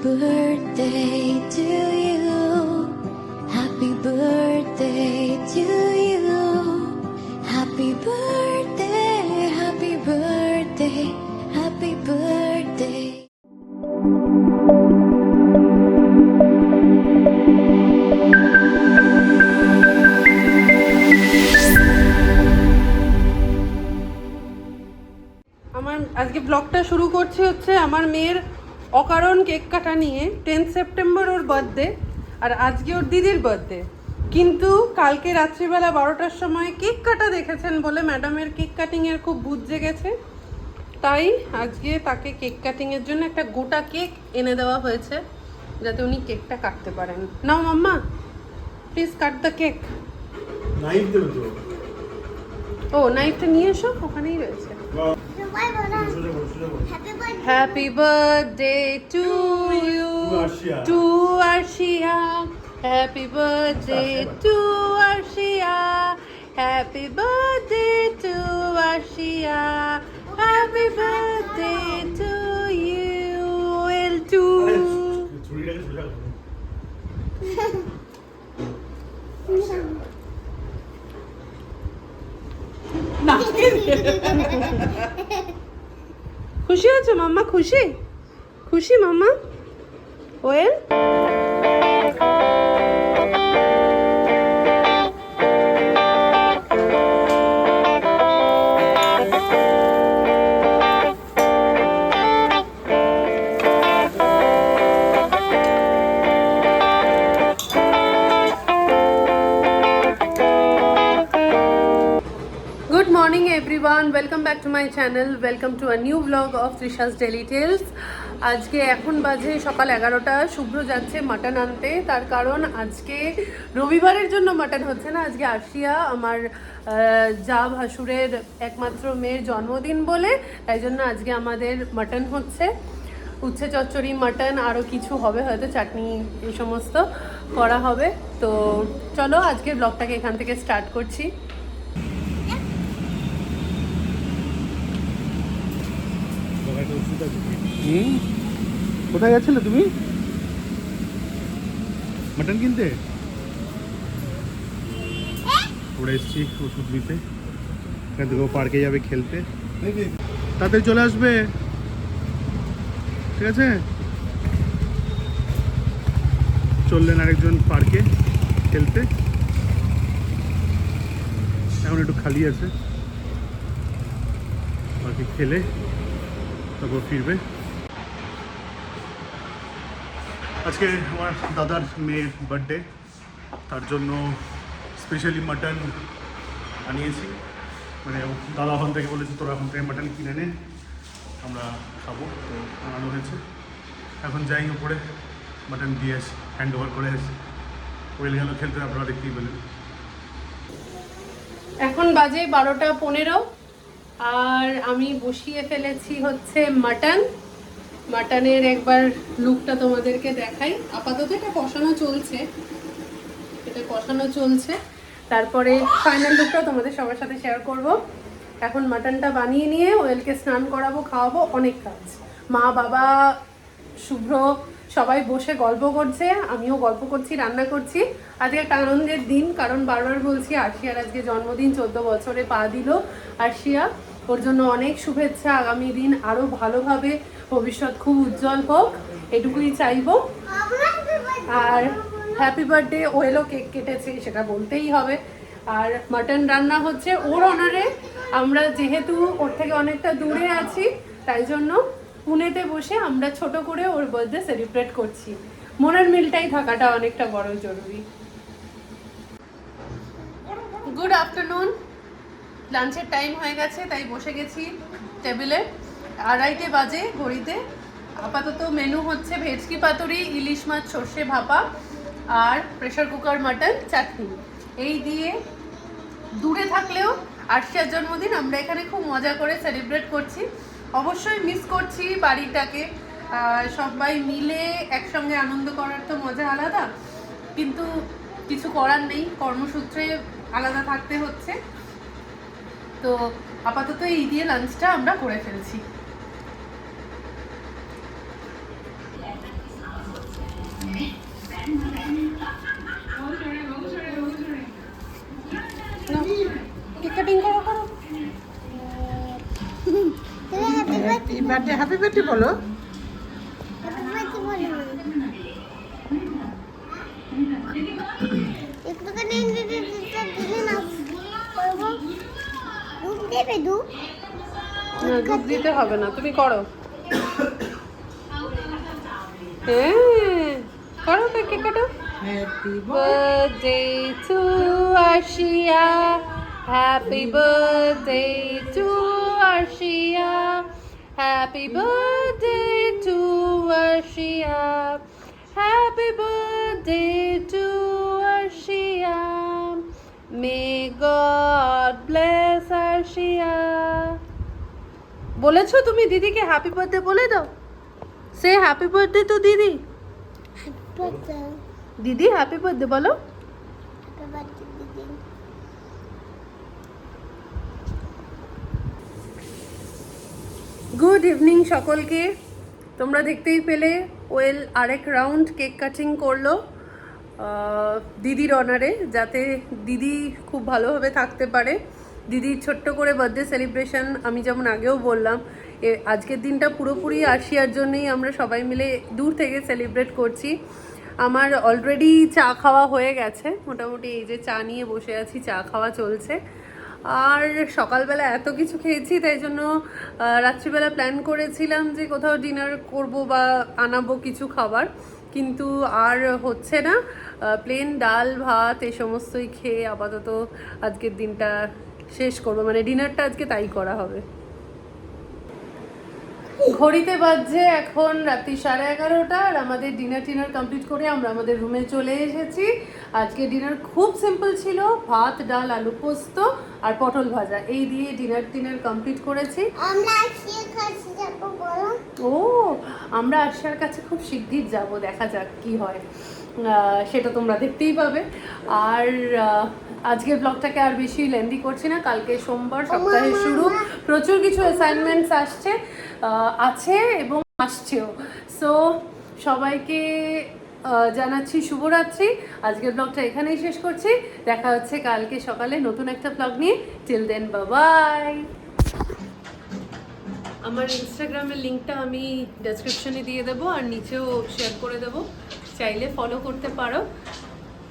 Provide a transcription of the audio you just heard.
birthday to you. Happy birthday to you. Happy birthday, happy birthday, happy birthday. আজকে ব্লগটা শুরু করছি হচ্ছে আমার মেয়ের অকারণ কেক কাটা নিয়ে। 10 সেপ্টেম্বর ওর বার্থডে, আর আজকে ওর দিদির বার্থডে। কিন্তু কালকে রাত্রিবেলা 12টার সময় কেক কাটা দেখেছেন বলে ম্যাডামের কেক কাটিংয়ের খুব বুঝ জেগেছে, তাই আজকে তাকে কেক কাটিংয়ের জন্য একটা গোটা কেক এনে দেওয়া হয়েছে যাতে উনি কেকটা কাটতে পারেন। নাও মাম্মা, please cut the cake. Knife দেবে তো? ও, নাইফটা নিয়ে এসো, ওখানেই রয়েছে। Happy birthday to you, to Arshia. Happy birthday to Arshia. Happy birthday to Arshia. Happy birthday to you, L2. না, খুশি আছো মাম্মা? খুশি খুশি মাম্মা? Well, Good morning everyone, welcome back to my channel, welcome to a new vlog of Trisha's Daily Tales. আজকে এখন বাজে সকাল 11টা। শুভ্র যাচ্ছে মাটন আনতে, তার কারণ আজকে রবিবারের জন্য মাটন হচ্ছে না, আজকে আরশিয়া আমার যা ভাসুরের একমাত্র মেয়ের জন্মদিন বলে, তাই জন্য আজকে আমাদের মাটন হচ্ছে। উচ্ছে চচ্চড়ি, মাটন, আরও কিছু হবে, হয়তো চাটনি, এই সমস্ত করা হবে। তো চলো আজকের ব্লগটাকে এখান থেকে স্টার্ট করছি। কোথায় যাচ্ছিলে তুমি? মাটন কিনতে? পড়ে এসছি ওষুধ নিতে। এখান থেকে ও পার্কে যাবে খেলতে, তাড়াতাড়ি চলে আসবে, ঠিক আছে? চললেন আরেকজন পার্কে খেলতে, এখন একটু খালি আছে, পার্কে খেলে তারপর ফিরবে। আজকে আমার দাদার মেয়ের বার্থডে, তার জন্য স্পেশালি মাটন আনিয়েছি। মানে দাদা ওখান থেকে বলেছে তোরা ওখান থেকে মাটন কিনে নে, আমরা খাবো, তো আনানো হয়েছে। এখন যাই উপরে মাটন দিয়ে আসি, হ্যান্ড ওভার করে আসি। ওয়েল গেল খেলতে, আপনারা দেখতেই পেলেন। এখন বাজে 12টা 15, আর আমি বসিয়ে ফেলেছি হচ্ছে মাটন। মাটনের একবার লুকটা তোমাদেরকে দেখাই। আপাতত এটা কষানো চলছে, তারপরে ফাইনাল লুকটা তোমাদের সবার সাথে শেয়ার করব। এখন মাটনটা বানিয়ে নিয়ে ওয়েলকে স্নান করাবো, খাওয়াবো, অনেক কাজ। মা, বাবা, শুভ্র সবাই বসে গল্প করছে, আমিও গল্প করছি, রান্না করছি। আজকে একটা আনন্দের দিন, কারণ বারবার বলছি আরশিয়ার আজকে জন্মদিন, 14 বছরে পা দিল আরশিয়া। ওর জন্য অনেক শুভেচ্ছা, আগামী দিন আরও ভালোভাবে, ভবিষ্যৎ খুব উজ্জ্বল হোক, এটুকুই চাইবো। আর হ্যাপি বার্থডে, ওয়েলও কেক কেটেছে, সেটা বলতেই হবে। আর মাটন রান্না হচ্ছে ওর অনারে। আমরা যেহেতু ওর থেকে অনেকটা দূরে আছি, তাই জন্য পুনেতে বসে আমরা ছোট করে ওর বার্থডে সেলিব্রেট করছি। মনের মিলটাই থাকাটা অনেকটা বড় জরুরি। গুড আফটারনুন, লাঞ্চের টাইম হয়ে গেছে, তাই বসে গেছি টেবিলে। 2:30 বাজে ঘড়িতে। আপাতত মেনু হচ্ছে ভেটকি পাতুরি, ইলিশ মাছ সর্ষে ভাপা, আর প্রেশার কুকার মাটন, চাটনি। এই দিয়ে দূরে থাকলেও আরশিয়ার জন্মদিন আমরা এখানে খুব মজা করে সেলিব্রেট করছি। অবশ্যই মিস করছি বাড়িটাকে, সবাই মিলে একসঙ্গে আনন্দ করার তো মজা আলাদা, কিন্তু কিছু করার নেই, কর্মসূত্রে আলাদা থাকতে হচ্ছে। তো আপাতত এই দিয়ে লাঞ্চটা আমরা করে ফেলছি। বার্থডে হ্যাপি বার্থডে বলো। না, দুধ দিতে হবে না, তুমি করো। হ্যাঁ, করো, কেক কাটো। Happy birthday to Arshia. Happy birthday to Arshia. Happy birthday to Arshia. Happy birthday to Arshia. May God bless Arshia. বলেছো তুমি দিদিকে হ্যাপি বার্থডে বলে দাও। সে হ্যাপি বার্থডে তো দিদি। দিদি হ্যাপি বার্থডে বলো। গুড ইভিনিং সকলকে। তোমরা দেখতেই পেলে ওয়েল আরেক রাউন্ড কেক কাটিং করলো দিদির অনারে, যাতে দিদি খুব ভালোভাবে থাকতে পারে। দিদির ছোট্ট করে বার্থডে সেলিব্রেশন, আমি যেমন আগেও বললাম, আজকের দিনটা পুরোপুরি আরশিয়ার জন্যই আমরা সবাই মিলে দূর থেকে সেলিব্রেট করছি। আমার অলরেডি চা খাওয়া হয়ে গেছে, মোটামুটি এই যে চা নিয়ে বসে আছি, চা খাওয়া চলছে। আর সকালবেলা এত কিছু খেয়েছি, তাই জন্য রাত্রিবেলা প্ল্যান করেছিলাম যে কোথাও ডিনার করব বা আনাবো কিছু খাবার, কিন্তু আর হচ্ছে না। প্লেন ডাল ভাত এই সমস্তই খেয়ে আপাতত আজকের দিনটা শেষ করবো, মানে ডিনারটা আজকে তাই করা হবে। ঘড়িতে বাজছে এখন রাত্রি 11:30, আর আমাদের ডিনার কমপ্লিট করে আমরা আমাদের রুমে চলে এসেছি। আজকে ডিনার খুব সিম্পল ছিল, ভাত ডাল আলু পোস্ত আর পটল ভাজা, এই দিয়ে ডিনার কমপ্লিট করেছি। ও, আমরা আরশিয়ার কাছে খুব শিগগির যাব, দেখা যাক কি হয়, সেটা তোমরা দেখতেই পাবে। আর আজকের ব্লগটাকে আর বেশি লেন্দি করছি না, কালকে সোমবার, সপ্তাহের শুরু, প্রচুর কিছু অ্যাসাইনমেন্টস আছে এবং আসছেও। সো সবাইকে জানাচ্ছি শুভরাত্রি। আজকের ব্লগটা এখানেই শেষ করছি, দেখা হচ্ছে কালকে সকালে নতুন একটা ব্লগ নিয়ে। Till then bye. আমার ইনস্টাগ্রামের লিঙ্কটা আমি ডেসক্রিপশনে দিয়ে দেবো আর নিচেও শেয়ার করে দেবো, চাইলে ফলো করতে পারো।